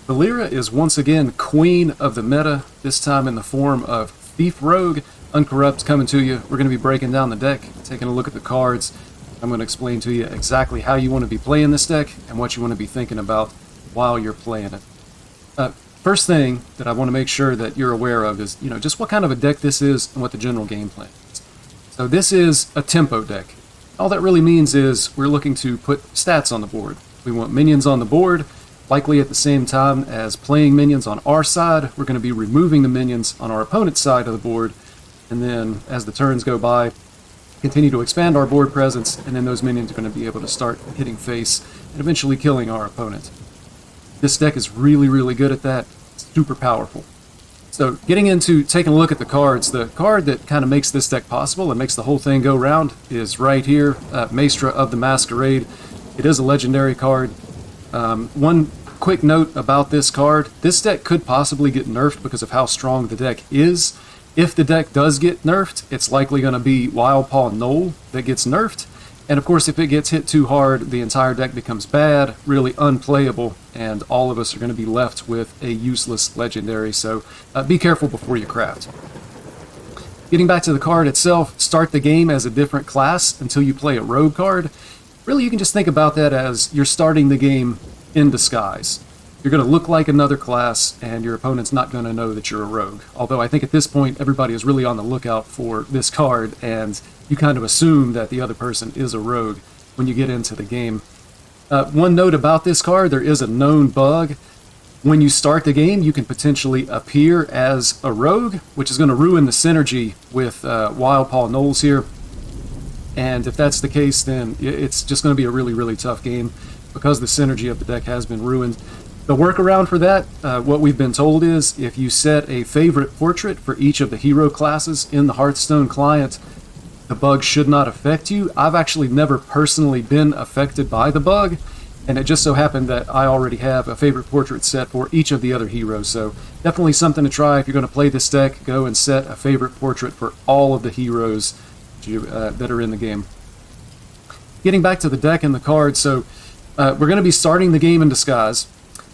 Valeera is once again queen of the meta, this time in the form of Thief Rogue. Uncorrupt coming to you. We're going to be breaking down the deck, taking a look at the cards. I'm going to explain to you exactly how you want to be playing this deck and what you want to be thinking about while you're playing it. First thing that I want to make sure that you're aware of is, just what kind of a deck this is and what the general game plan is. So this is a tempo deck. All that really means is we're looking to put stats on the board. We want minions on the board. Likely at the same time as playing minions on our side, we're going to be removing the minions on our opponent's side of the board, and then as the turns go by, continue to expand our board presence, and then those minions are going to be able to start hitting face and eventually killing our opponent. This deck is really, really good at that. It's super powerful. So getting into taking a look at the cards, the card that kind of makes this deck possible and makes the whole thing go round is right here, Maestra of the Masquerade. It is a legendary card. One quick note about this card, this deck could possibly get nerfed because of how strong the deck is. If the deck does get nerfed, it's likely going to be Wildpaw Gnoll that gets nerfed. And of course, if it gets hit too hard, the entire deck becomes bad, really unplayable, and all of us are going to be left with a useless legendary, so be careful before you craft. Getting back to the card itself, start the game as a different class until you play a rogue card. Really, you can just think about that as you're starting the game in disguise. You're going to look like another class, and your opponent's not going to know that you're a rogue. Although I think at this point, everybody is really on the lookout for this card, and you kind of assume that the other person is a rogue when you get into the game. One note about this card, there is a known bug. When you start the game, you can potentially appear as a rogue, which is going to ruin the synergy with Wildpaw Knowles here. And if that's the case, then it's just going to be a really, really tough game because the synergy of the deck has been ruined. The workaround for that, what we've been told is if you set a favorite portrait for each of the hero classes in the Hearthstone client, the bug should not affect you. I've actually never personally been affected by the bug, and it just so happened that I already have a favorite portrait set for each of the other heroes, so definitely something to try if you're going to play this deck. Go and set a favorite portrait for all of the heroes that are in the game. Getting back to the deck and the cards, so we're going to be starting the game in disguise,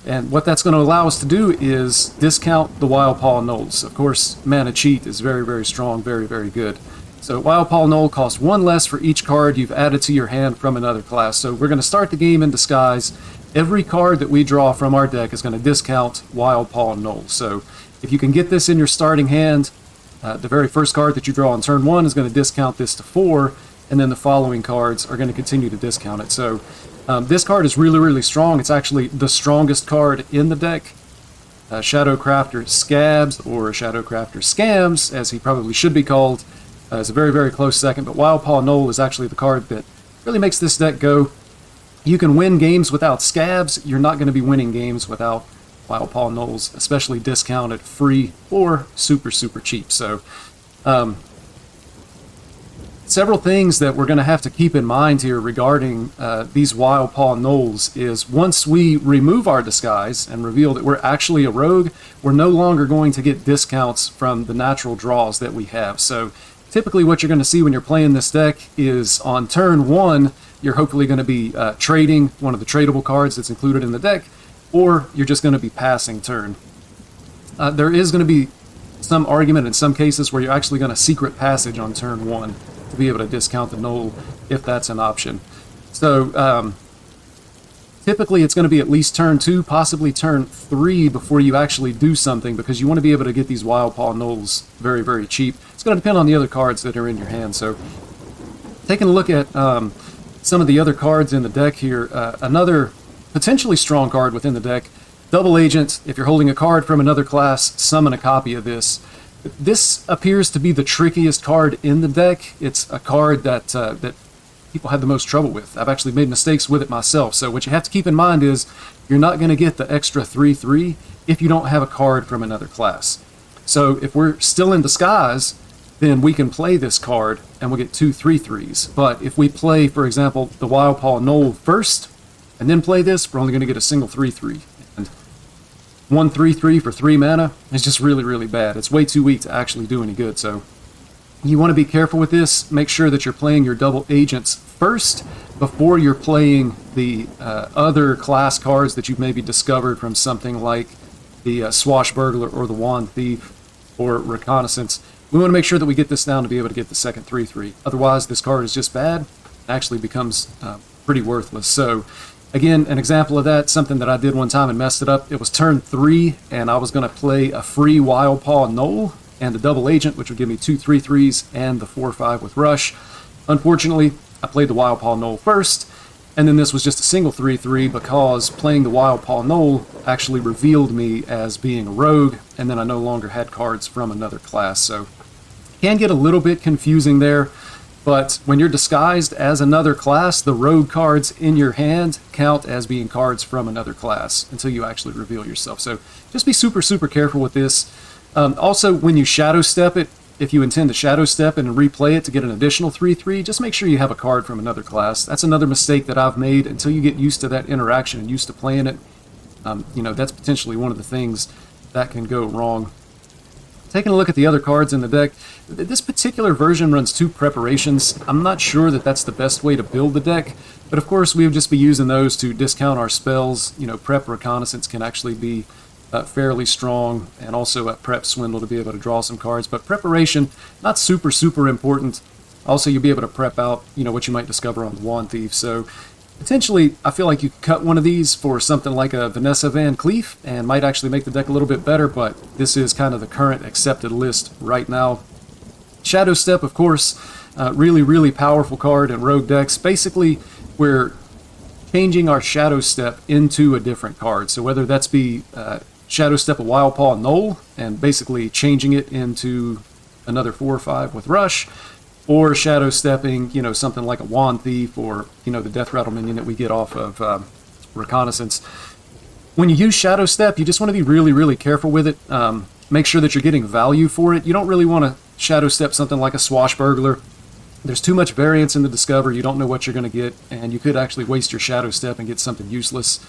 and what that's going to allow us to do is discount the Wildpaw Gnolls. Of course, Mana Cheat is very, very strong, very, very good. So Wildpaw Gnoll costs one less for each card you've added to your hand from another class. So we're going to start the game in disguise. Every card that we draw from our deck is going to discount Wildpaw Gnoll. So if you can get this in your starting hand, the very first card that you draw on turn 1 is going to discount this to 4, and then the following cards are going to continue to discount it. So this card is really, really strong. It's actually the strongest card in the deck. Shadowcrafter Scabbs, or Shadowcrafter Scams, as he probably should be called, is a very, very close second, but Wildpaw Gnoll is actually the card that really makes this deck go. You can win games without Scabbs. You're not going to be winning games without Wildpaw Gnolls, especially discounted, free, or super, super cheap. So, several things that we're going to have to keep in mind here regarding these Wildpaw Gnolls is once we remove our disguise and reveal that we're actually a rogue, we're no longer going to get discounts from the natural draws that we have. So typically what you're going to see when you're playing this deck is on turn 1, you're hopefully going to be trading one of the tradable cards that's included in the deck, or you're just going to be passing turn. There is going to be some argument in some cases where you're actually going to secret passage on turn 1 to be able to discount the Gnoll if that's an option. So typically it's going to be at least turn 2, possibly turn 3 before you actually do something, because you want to be able to get these Wildpaw Gnolls very, very cheap. It's going to depend on the other cards that are in your hand. So taking a look at some of the other cards in the deck here, another potentially strong card within the deck, Double Agent. If you're holding a card from another class, summon a copy of this. This appears to be the trickiest card in the deck. It's a card that that people have the most trouble with. I've actually made mistakes with it myself. So what you have to keep in mind is you're not going to get the extra 3/3 if you don't have a card from another class. So if we're still in disguise, then we can play this card and we'll get 2 3/3s. But if we play, for example, the Wildpaw Gnoll first and then play this, we're only going to get a single 3/3. And 1 3/3 for 3 mana is just really, really bad. It's way too weak to actually do any good. So you want to be careful with this. Make sure that you're playing your double agents first before you're playing the other class cards that you've maybe discovered from something like the Swashbuckler or the Wand Thief or Reconnaissance. We want to make sure that we get this down to be able to get the second 3/3. Otherwise, this card is just bad. It actually becomes pretty worthless. So, again, an example of that, something that I did one time and messed it up. It was turn 3, and I was going to play a free Wildpaw Gnoll and the double agent, which would give me 2 3/3s and the 4/5 with Rush. Unfortunately, I played the Wildpaw Gnoll first, and then this was just a single 3/3 because playing the Wildpaw Gnoll actually revealed me as being a rogue, and then I no longer had cards from another class. So it can get a little bit confusing there, but when you're disguised as another class, the rogue cards in your hand count as being cards from another class until you actually reveal yourself. So just be super, super careful with this. Also, when you shadow step it, if you intend to shadow step and replay it to get an additional 3/3, just make sure you have a card from another class. That's another mistake that I've made. Until you get used to that interaction and used to playing it, that's potentially one of the things that can go wrong. Taking a look at the other cards in the deck, this particular version runs 2 preparations. I'm not sure that that's the best way to build the deck, but of course we would just be using those to discount our spells. Prep Reconnaissance can actually be fairly strong, and also at Prep Swindle to be able to draw some cards. But preparation, not super, super important. Also, you'll be able to prep out, what you might discover on the Wand Thief. So potentially, I feel like you could cut one of these for something like a Vanessa Van Cleef and might actually make the deck a little bit better, but this is kind of the current accepted list right now. Shadow Step, of course, really, really powerful card in rogue decks. Basically, we're changing our Shadow Step into a different card. So whether that's be Shadow Step a Wildpaw Gnoll and basically changing it into another 4/5 with Rush, or Shadow Stepping, something like a Wand Thief or, the Death Rattle minion that we get off of Reconnaissance. When you use Shadow Step, you just want to be really, really careful with it. Make sure that you're getting value for it. You don't really want to Shadow Step something like a Swashbuckler. There's too much variance in the Discover. You don't know what you're going to get, and you could actually waste your Shadow Step and get something useless.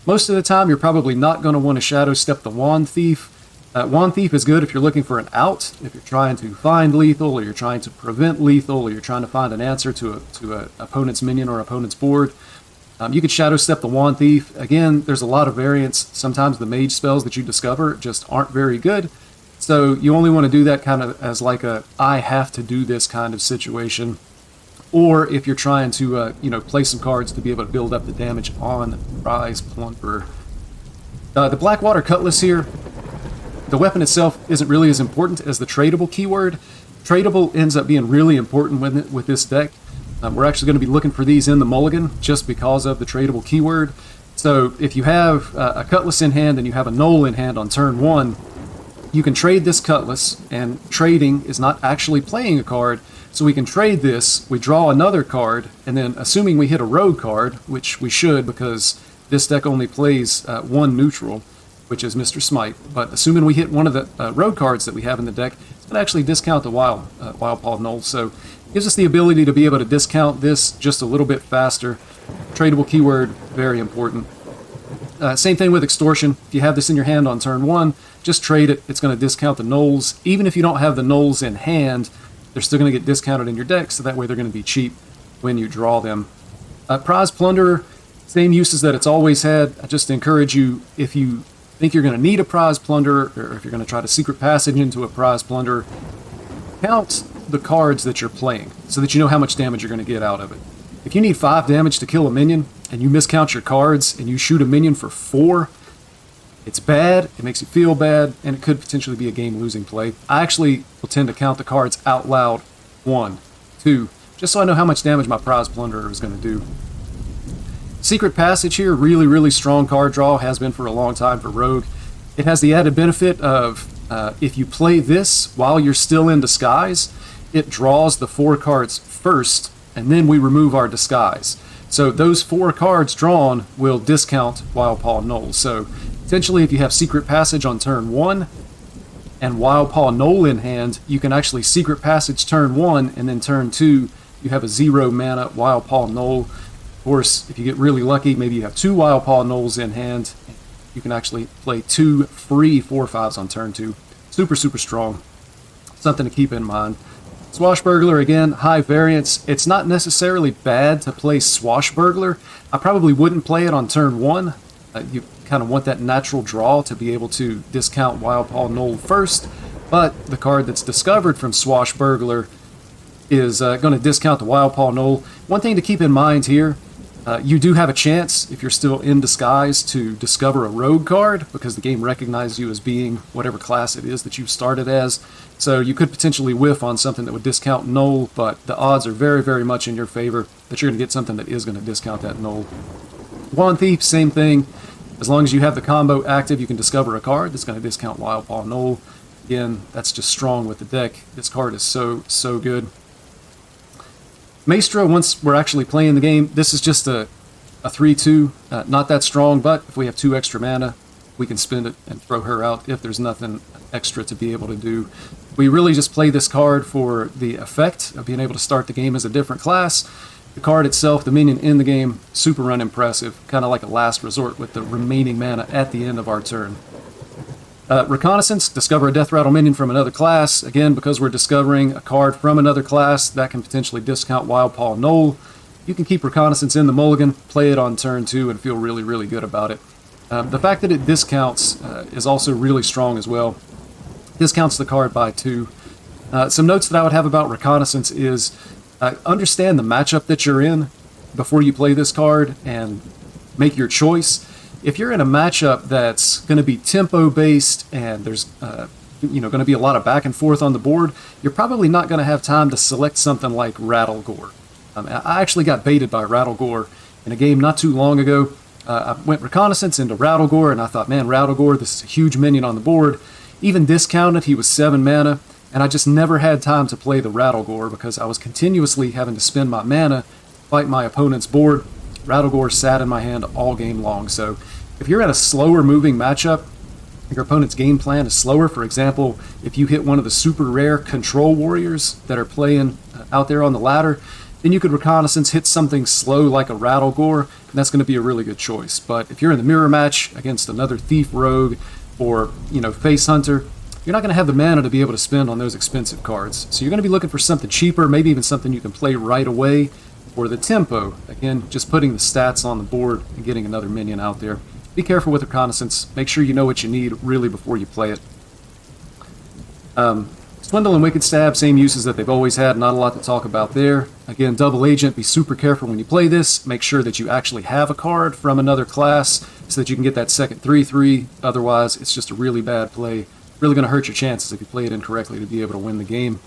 Most of the time, you're probably not going to want to Shadow Step the Wand Thief. Wand Thief is good if you're looking for an out, if you're trying to find lethal, or you're trying to prevent lethal, or you're trying to find an answer to an opponent's minion or opponent's board. You could Shadow Step the Wand Thief. Again, there's a lot of variance. Sometimes the mage spells that you discover just aren't very good, so you only want to do that kind of as like a I have to do this kind of situation. Or if you're trying to, play some cards to be able to build up the damage on Prize Plunderer. The Blackwater Cutlass here, the weapon itself isn't really as important as the Tradeable keyword. Tradeable ends up being really important with this deck. We're actually going to be looking for these in the Mulligan just because of the Tradeable keyword. So if you have a Cutlass in hand and you have a Gnoll in hand on turn 1, you can trade this Cutlass, and trading is not actually playing a card. So we can trade this, we draw another card, and then assuming we hit a rogue card, which we should because this deck only plays 1 neutral, which is Mr. Smite, but assuming we hit one of the rogue cards that we have in the deck, it's going to actually discount the Wildpaw Gnoll. So it gives us the ability to be able to discount this just a little bit faster. Tradeable keyword, very important. Same thing with Extortion. If you have this in your hand on turn 1, just trade it. It's going to discount the Knowles. Even if you don't have the Knowles in hand, they're still going to get discounted in your deck, so that way they're going to be cheap when you draw them. Prize Plunderer, same uses that it's always had. I just encourage you, if you think you're going to need a Prize Plunderer, or if you're going to try to secret passage into a Prize Plunderer, count the cards that you're playing so that you know how much damage you're going to get out of it. If you need 5 damage to kill a minion, and you miscount your cards, and you shoot a minion for 4, it's bad, it makes you feel bad, and it could potentially be a game-losing play. I actually will tend to count the cards out loud, 1, 2, just so I know how much damage my Prize Plunderer is going to do. Secret Passage here, really, really strong card draw, has been for a long time for Rogue. It has the added benefit of, if you play this while you're still in disguise, it draws the 4 cards first, and then we remove our disguise. So those 4 cards drawn will discount Wildpaw Gnoll. So potentially, if you have Secret Passage on turn 1 and Wildpaw Gnoll in hand, you can actually Secret Passage turn 1, and then turn 2, you have a 0 mana Wildpaw Gnoll. Of course, if you get really lucky, maybe you have 2 Wildpaw Gnolls in hand. You can actually play 2 free 4/5s on turn 2. Super, super strong. Something to keep in mind. Swashbuckler, again, high variance. It's not necessarily bad to play Swashbuckler. I probably wouldn't play it on turn 1. You kind of want that natural draw to be able to discount Wildpaw Gnoll first, but the card that's discovered from Swashbuckler is going to discount the Wildpaw Gnoll. One thing to keep in mind here, you do have a chance, if you're still in disguise, to discover a rogue card, because the game recognizes you as being whatever class it is that you started as. So you could potentially whiff on something that would discount Gnoll, but the odds are very, very much in your favor that you're going to get something that is going to discount that Gnoll. Wand Thief, same thing. As long as you have the combo active, you can discover a card that's going to discount Wildpaw Gnoll. Again, that's just strong with the deck. This card is so, so good. Maestro, once we're actually playing the game, this is just a 3-2. Not that strong, but if we have 2 extra mana, we can spend it and throw her out if there's nothing extra to be able to do. We really just play this card for the effect of being able to start the game as a different class. The card itself, the minion in the game, super unimpressive, kind of like a last resort with the remaining mana at the end of our turn. Reconnaissance, discover a Death Rattle minion from another class. Again, because we're discovering a card from another class, that can potentially discount Wildpaw Gnoll. You can keep Reconnaissance in the Mulligan, play it on turn 2, and feel really, really good about it. The fact that it discounts is also really strong as well. Discounts the card by 2. Some notes that I would have about Reconnaissance is understand the matchup that you're in before you play this card and make your choice. If you're in a matchup that's going to be tempo-based and there's going to be a lot of back and forth on the board, you're probably not going to have time to select something like Rattlegore. I actually got baited by Rattlegore in a game not too long ago. I went Reconnaissance into Rattlegore, and I thought, man, Rattlegore, this is a huge minion on the board. Even discounted, he was 7 mana, and I just never had time to play the Rattlegore because I was continuously having to spend my mana to fight my opponent's board. Rattlegore sat in my hand all game long. So if you're in a slower moving matchup, your opponent's game plan is slower. For example, if you hit one of the super rare control warriors that are playing out there on the ladder, then you could Reconnaissance, hit something slow like a Rattlegore, and that's going to be a really good choice. But if you're in the mirror match against another Thief Rogue or, Face Hunter, you're not going to have the mana to be able to spend on those expensive cards. So you're going to be looking for something cheaper, maybe even something you can play right away, or the tempo. Again, just putting the stats on the board and getting another minion out there. Be careful with Reconnaissance. Make sure you know what you need really before you play it. Swindle and Wicked Stab, same uses that they've always had, not a lot to talk about there. Again, Double Agent, be super careful when you play this. Make sure that you actually have a card from another class so that you can get that second 3/3. Otherwise, it's just a really bad play. Really going to hurt your chances if you play it incorrectly to be able to win the game.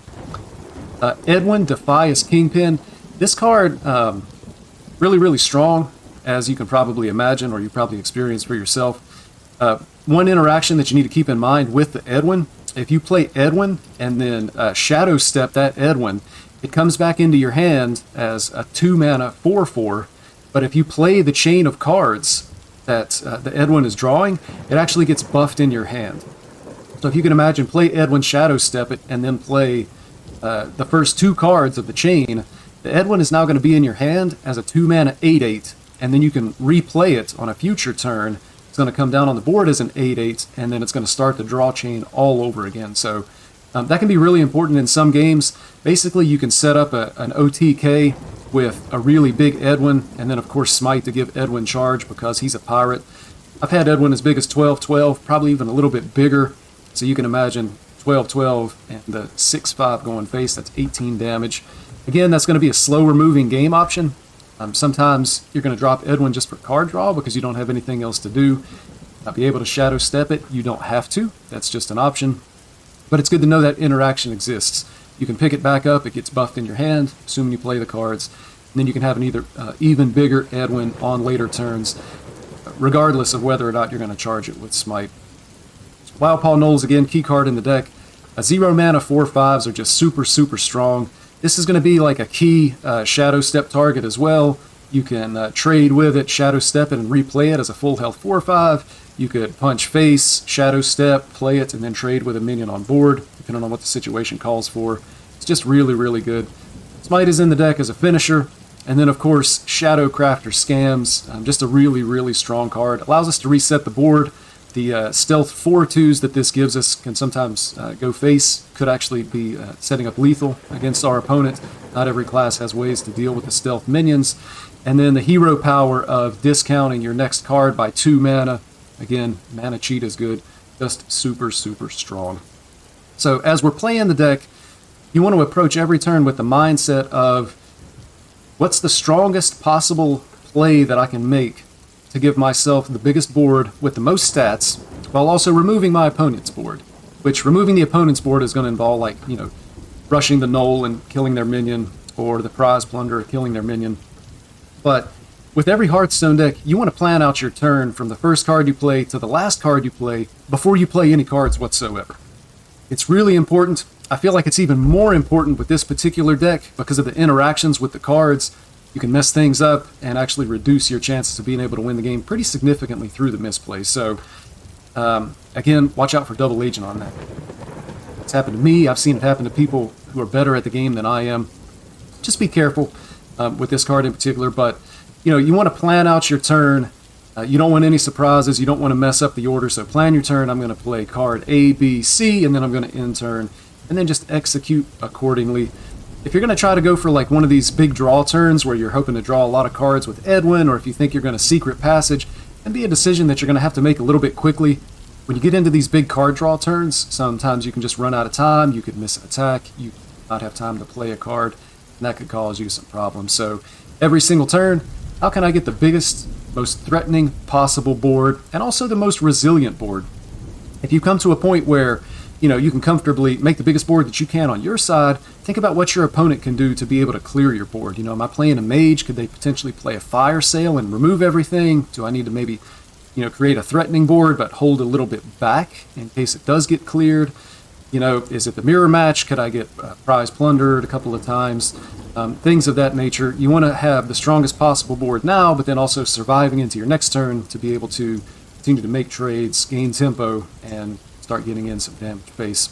Edwin, Defias Kingpin. This card, really, really strong, as you can probably imagine, or you probably experienced for yourself. One interaction that you need to keep in mind with the Edwin, if you play Edwin and then Shadow Step that Edwin, it comes back into your hand as a 2-mana 4/4, but if you play the chain of cards that the Edwin is drawing, it actually gets buffed in your hand. So if you can imagine, play Edwin, Shadow Step it, and then play the first 2 cards of the chain, the Edwin is now going to be in your hand as a 2-mana 8/8, and then you can replay it on a future turn. It's going to come down on the board as an 8/8, and then it's going to start the draw chain all over again. So that can be really important in some games. Basically, you can set up an OTK with a really big Edwin, and then of course Smite to give Edwin charge because he's a pirate. I've had Edwin as big as 12/12, probably even a little bit bigger. So you can imagine 12/12 and the 6/5 going face, that's 18 damage. Again, that's going to be a slower moving game option. Sometimes you're going to drop Edwin just for card draw because you don't have anything else to do. Be able to Shadow Step it, you don't have to. That's just an option. But it's good to know that interaction exists. You can pick it back up, it gets buffed in your hand, assuming you play the cards. And then you can have an even bigger Edwin on later turns, regardless of whether or not you're going to charge it with Smite. Wildpaw Gnolls, again, key card in the deck. 0-mana 4/5s are just super, super strong. This is going to be like a key Shadow Step target as well. You can trade with it, Shadow Step it, and replay it as a full health 4/5. You could punch face, Shadow Step, play it, and then trade with a minion on board, depending on what the situation calls for. It's just really, really good. Smite is in the deck as a finisher. And then, of course, Shadowcrafter Scabbs, just a really, really strong card. Allows us to reset the board. The stealth 4/2s that this gives us can sometimes go face, could actually be setting up lethal against our opponent. Not every class has ways to deal with the stealth minions. And then the hero power of discounting your next card by 2 mana. Again, mana cheat is good, just super, super strong. So as we're playing the deck, you want to approach every turn with the mindset of, what's the strongest possible play that I can make to give myself the biggest board with the most stats, while also removing my opponent's board. Which, removing the opponent's board is going to involve, like, rushing the Gnoll and killing their minion, or the Prize Plunderer killing their minion. But with every Hearthstone deck, you want to plan out your turn from the first card you play to the last card you play before you play any cards whatsoever. It's really important. I feel like it's even more important with this particular deck because of the interactions with the cards. You can mess things up and actually reduce your chances of being able to win the game pretty significantly through the misplays. So, again, watch out for double agent on that. It's happened to me. I've seen it happen to people who are better at the game than I am. Just be careful with this card in particular. But, you want to plan out your turn. You don't want any surprises. You don't want to mess up the order. So plan your turn. I'm going to play card A, B, C, and then I'm going to end turn. And then just execute accordingly. If you're going to try to go for like one of these big draw turns where you're hoping to draw a lot of cards with Edwin, or if you think you're going to secret passage, and be a decision that you're going to have to make a little bit quickly. When you get into these big card draw turns, sometimes you can just run out of time, you could miss an attack, you not have time to play a card, and that could cause you some problems. So every single turn, how can I get the biggest, most threatening possible board, and also the most resilient board? If you come to a point where you can comfortably make the biggest board that you can on your side, think about what your opponent can do to be able to clear your board. Am I playing a mage? Could they potentially play a fire sale and remove everything? Do I need to maybe, create a threatening board but hold a little bit back in case it does get cleared? Is it the mirror match? Could I get prize plundered a couple of times? Things of that nature. You want to have the strongest possible board now, but then also surviving into your next turn to be able to continue to make trades, gain tempo, and start getting in some damage face.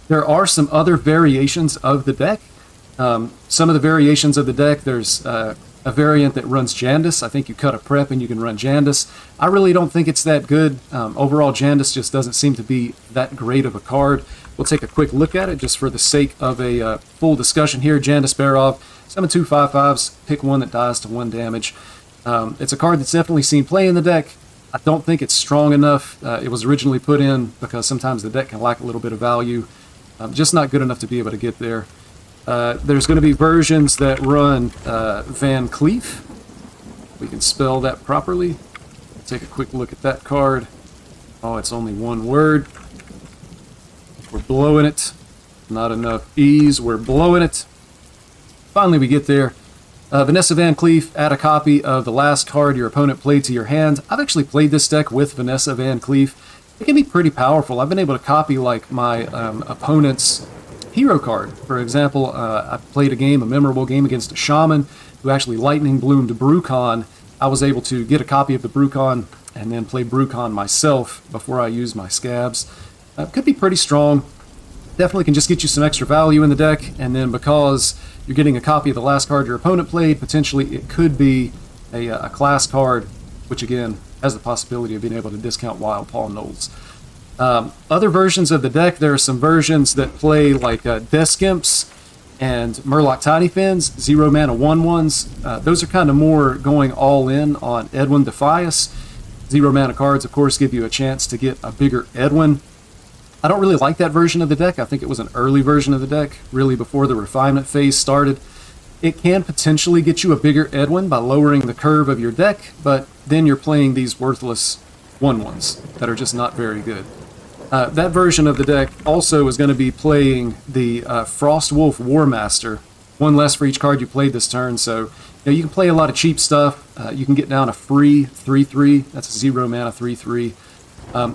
There are some other variations of the deck. Some of the variations of the deck, there's a variant that runs Jandis. I think you cut a prep and you can run Jandis. I really don't think it's that good. Overall, Jandis just doesn't seem to be that great of a card. We'll take a quick look at it just for the sake of a full discussion here. Jandis Barov, summon 2 5/5s, pick one that dies to 1 damage. It's a card that's definitely seen play in the deck. I don't think it's strong enough. It was originally put in because sometimes the deck can lack a little bit of value. Just not good enough to be able to get there. There's going to be versions that run Van Cleef. We can spell that properly. Take a quick look at that card. Oh, it's only one word. We're blowing it. Not enough E's. We're blowing it. Finally, we get there. Vanessa Van Cleef, add a copy of the last card your opponent played to your hand. I've actually played this deck with Vanessa Van Cleef. It can be pretty powerful. I've been able to copy like my opponent's hero card. For example, I played a memorable game against a shaman who actually lightning bloomed Brucon. I was able to get a copy of the Brucon and then play Brucon myself before I used my Scabbs. Could be pretty strong. Definitely can just get you some extra value in the deck, and then because you're getting a copy of the last card your opponent played, potentially it could be a class card, which again has the possibility of being able to discount Wildpaw Gnolls. Other versions of the deck, there are some versions that play like Desk Imps and Murloc Tiny Fins, 0 mana 1/1s. Those are kind of more going all in on Edwin Defias. 0 mana cards, of course, give you a chance to get a bigger Edwin. I don't really like that version of the deck. I think it was an early version of the deck, really before the refinement phase started. It can potentially get you a bigger Edwin by lowering the curve of your deck, but then you're playing these worthless 1/1s that are just not very good. That version of the deck also is going to be playing the Frostwolf Warmaster, 1 less for each card you played this turn, so you can play a lot of cheap stuff. You can get down a free 3/3, that's a 0 mana 3/3.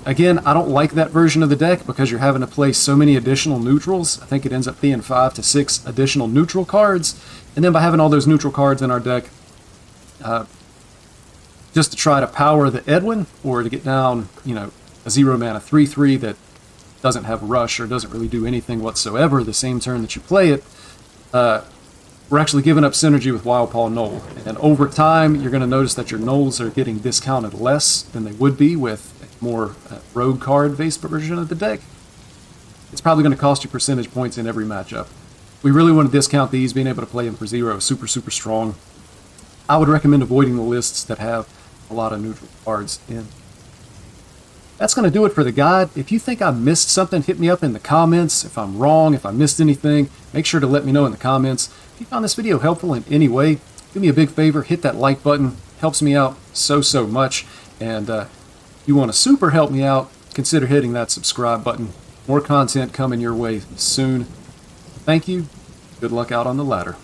Again, I don't like that version of the deck because you're having to play so many additional neutrals. I think it ends up being 5 to 6 additional neutral cards. And then by having all those neutral cards in our deck, just to try to power the Edwin or to get down, a 0 mana 3/3 that doesn't have rush or doesn't really do anything whatsoever the same turn that you play it, we're actually giving up synergy with Wildpaw Gnoll. And over time, you're going to notice that your Knolls are getting discounted less than they would be with more rogue card-based version of the deck, it's probably going to cost you percentage points in every matchup. We really want to discount these. Being able to play them for 0 is super, super strong. I would recommend avoiding the lists that have a lot of neutral cards in. That's going to do it for the guide. If you think I missed something, hit me up in the comments. If I'm wrong, if I missed anything, make sure to let me know in the comments. If you found this video helpful in any way, do me a big favor, hit that like button. Helps me out so much. And if you want to super help me out, consider hitting that subscribe button. More content coming your way soon. Thank you. Good luck out on the ladder.